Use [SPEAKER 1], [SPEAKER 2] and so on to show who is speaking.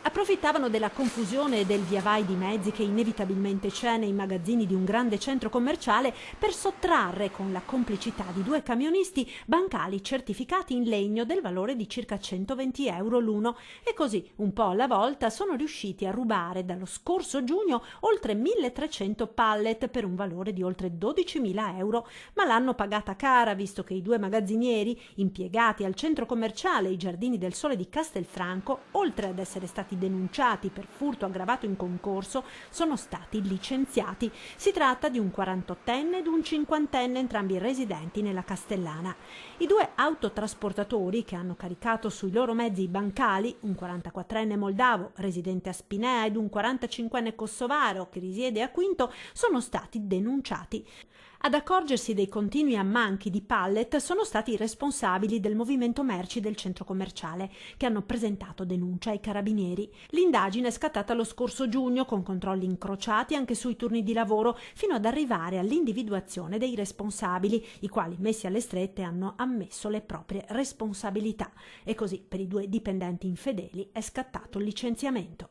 [SPEAKER 1] Approfittavano della confusione e del viavai di mezzi che inevitabilmente c'è nei magazzini di un grande centro commerciale per sottrarre, con la complicità di due camionisti, bancali certificati in legno del valore di circa 120 euro l'uno, e così, un po' alla volta, sono riusciti a rubare dallo scorso giugno oltre 1300 pallet per un valore di oltre 12.000 euro, ma l'hanno pagata cara, visto che i due magazzinieri, impiegati al centro commerciale I Giardini del Sole di Castelfranco, oltre ad essere stati denunciati per furto aggravato in concorso, sono stati licenziati. Si tratta di un 48enne ed un 50enne, entrambi residenti nella Castellana. I due autotrasportatori che hanno caricato sui loro mezzi i bancali, un 44enne moldavo residente a Spinea ed un 45enne kosovaro che risiede a Quinto, sono stati denunciati. Ad accorgersi dei continui ammanchi di pallet sono stati i responsabili del movimento merci del centro commerciale, che hanno presentato denuncia ai carabinieri. L'indagine è scattata lo scorso giugno, con controlli incrociati anche sui turni di lavoro, fino ad arrivare all'individuazione dei responsabili, i quali, messi alle strette, hanno ammesso le proprie responsabilità. E così per i due dipendenti infedeli è scattato il licenziamento.